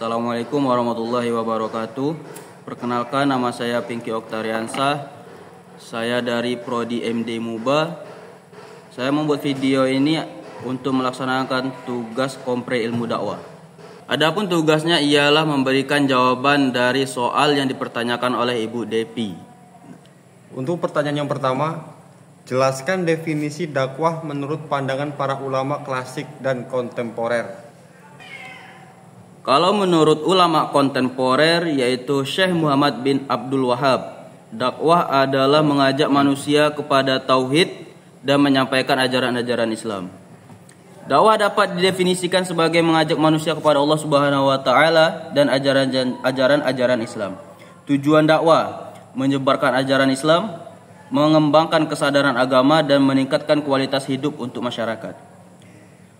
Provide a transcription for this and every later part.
Assalamualaikum warahmatullahi wabarakatuh. Perkenalkan, nama saya Pinky Oktariansah. Saya dari Prodi MD Muba. Saya membuat video ini untuk melaksanakan tugas kompre ilmu dakwah. Adapun tugasnya ialah memberikan jawaban dari soal yang dipertanyakan oleh Ibu Depi. Untuk pertanyaan yang pertama, jelaskan definisi dakwah menurut pandangan para ulama klasik dan kontemporer. Kalau menurut ulama kontemporer yaitu Syekh Muhammad bin Abdul Wahab, dakwah adalah mengajak manusia kepada tauhid dan menyampaikan ajaran-ajaran Islam. Dakwah dapat didefinisikan sebagai mengajak manusia kepada Allah Subhanahu wa taala dan ajaran-ajaran Islam. Tujuan dakwah menyebarkan ajaran Islam, mengembangkan kesadaran agama dan meningkatkan kualitas hidup untuk masyarakat.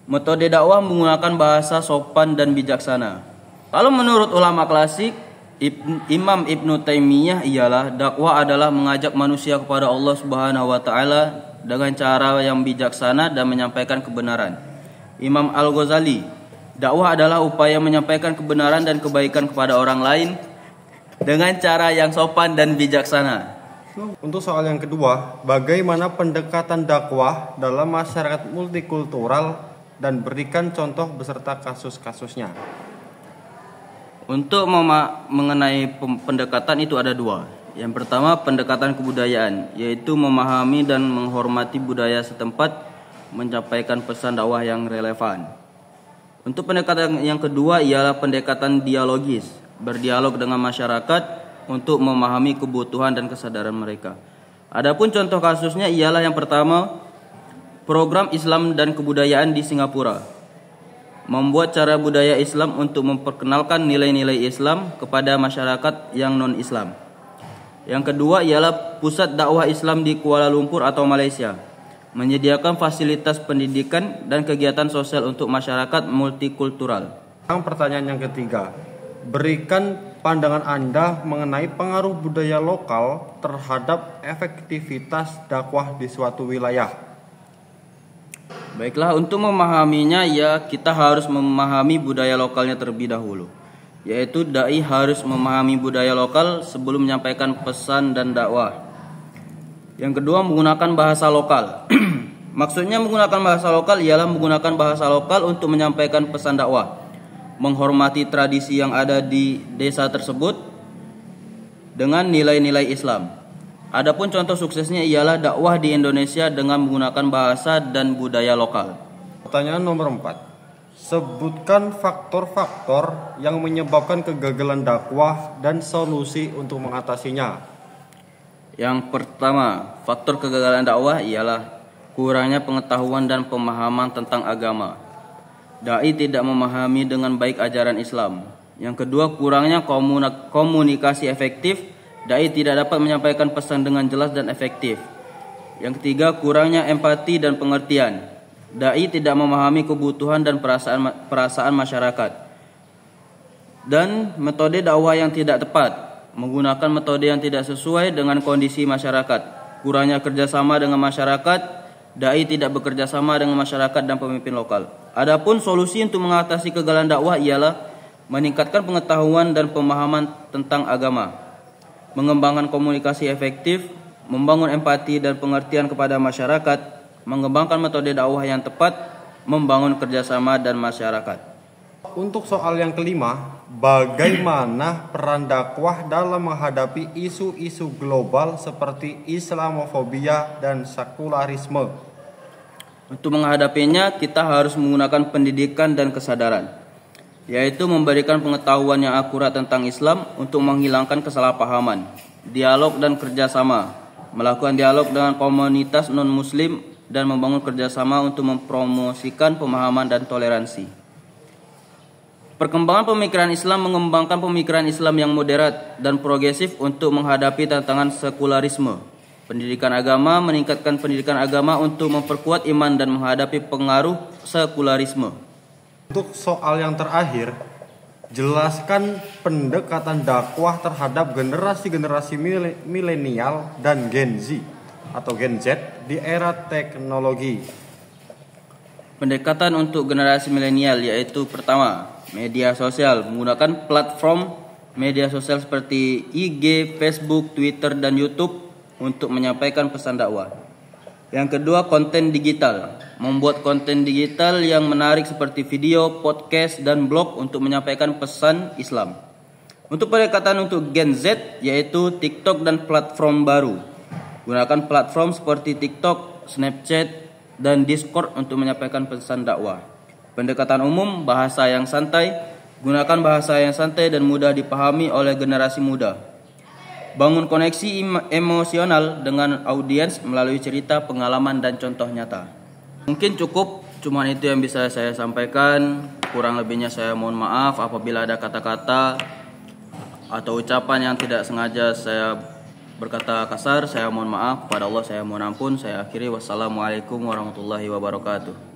Metode dakwah menggunakan bahasa sopan dan bijaksana. Kalau menurut ulama klasik, Imam Ibnu Taimiyah ialah dakwah adalah mengajak manusia kepada Allah Subhanahu wa taala dengan cara yang bijaksana dan menyampaikan kebenaran. Imam Al-Ghazali, dakwah adalah upaya menyampaikan kebenaran dan kebaikan kepada orang lain dengan cara yang sopan dan bijaksana. Untuk soal yang kedua, bagaimana pendekatan dakwah dalam masyarakat multikultural dan berikan contoh beserta kasus-kasusnya. Untuk mengenai pendekatan itu ada dua. Yang pertama, pendekatan kebudayaan, yaitu memahami dan menghormati budaya setempat, menyampaikan pesan dakwah yang relevan. Untuk pendekatan yang kedua ialah pendekatan dialogis, berdialog dengan masyarakat untuk memahami kebutuhan dan kesadaran mereka. Adapun contoh kasusnya ialah yang pertama, program Islam dan kebudayaan di Singapura. Membuat cara budaya Islam untuk memperkenalkan nilai-nilai Islam kepada masyarakat yang non-Islam. Yang kedua ialah pusat dakwah Islam di Kuala Lumpur atau Malaysia. Menyediakan fasilitas pendidikan dan kegiatan sosial untuk masyarakat multikultural. Pertanyaan yang ketiga, berikan pandangan Anda mengenai pengaruh budaya lokal terhadap efektivitas dakwah di suatu wilayah. Baiklah, untuk memahaminya ya kita harus memahami budaya lokalnya terlebih dahulu. Yaitu dai harus memahami budaya lokal sebelum menyampaikan pesan dan dakwah. Yang kedua, menggunakan bahasa lokal. Maksudnya menggunakan bahasa lokal ialah menggunakan bahasa lokal untuk menyampaikan pesan dakwah. Menghormati tradisi yang ada di desa tersebut dengan nilai-nilai Islam. Adapun contoh suksesnya ialah dakwah di Indonesia dengan menggunakan bahasa dan budaya lokal. Pertanyaan nomor 4. Sebutkan faktor-faktor yang menyebabkan kegagalan dakwah dan solusi untuk mengatasinya. Yang pertama, faktor kegagalan dakwah ialah kurangnya pengetahuan dan pemahaman tentang agama. Dai tidak memahami dengan baik ajaran Islam. Yang kedua, kurangnya komunikasi efektif. Dai tidak dapat menyampaikan pesan dengan jelas dan efektif. Yang ketiga, kurangnya empati dan pengertian. Dai tidak memahami kebutuhan dan perasaan masyarakat. Dan metode dakwah yang tidak tepat, menggunakan metode yang tidak sesuai dengan kondisi masyarakat. Kurangnya kerjasama dengan masyarakat. Dai tidak bekerja sama dengan masyarakat dan pemimpin lokal. Adapun solusi untuk mengatasi kegagalan dakwah ialah meningkatkan pengetahuan dan pemahaman tentang agama, mengembangkan komunikasi efektif, membangun empati dan pengertian kepada masyarakat, mengembangkan metode dakwah yang tepat, membangun kerjasama dan masyarakat. Untuk soal yang kelima, bagaimana peran dakwah dalam menghadapi isu-isu global seperti Islamofobia dan sekularisme? Untuk menghadapinya, kita harus menggunakan pendidikan dan kesadaran, yaitu memberikan pengetahuan yang akurat tentang Islam untuk menghilangkan kesalahpahaman, dialog dan kerjasama, melakukan dialog dengan komunitas non-muslim, dan membangun kerjasama untuk mempromosikan pemahaman dan toleransi. Perkembangan pemikiran Islam mengembangkan pemikiran Islam yang moderat dan progresif untuk menghadapi tantangan sekularisme. Pendidikan agama meningkatkan pendidikan agama untuk memperkuat iman dan menghadapi pengaruh sekularisme. Untuk soal yang terakhir, jelaskan pendekatan dakwah terhadap generasi-generasi milenial dan Gen Z atau Gen Z di era teknologi. Pendekatan untuk generasi milenial yaitu pertama, media sosial, menggunakan platform media sosial seperti IG, Facebook, Twitter, dan YouTube untuk menyampaikan pesan dakwah. Yang kedua, konten digital, membuat konten digital yang menarik seperti video, podcast, dan blog untuk menyampaikan pesan Islam. Untuk pendekatan untuk Gen Z yaitu TikTok dan platform baru. Gunakan platform seperti TikTok, Snapchat, dan Discord untuk menyampaikan pesan dakwah. Pendekatan umum, bahasa yang santai. Gunakan bahasa yang santai dan mudah dipahami oleh generasi muda. Bangun koneksi emosional dengan audiens melalui cerita, pengalaman, dan contoh nyata. Mungkin cukup, cuman itu yang bisa saya sampaikan. Kurang lebihnya saya mohon maaf apabila ada kata-kata atau ucapan yang tidak sengaja saya berkata kasar. Saya mohon maaf, kepada Allah saya mohon ampun. Saya akhiri, wassalamualaikum warahmatullahi wabarakatuh.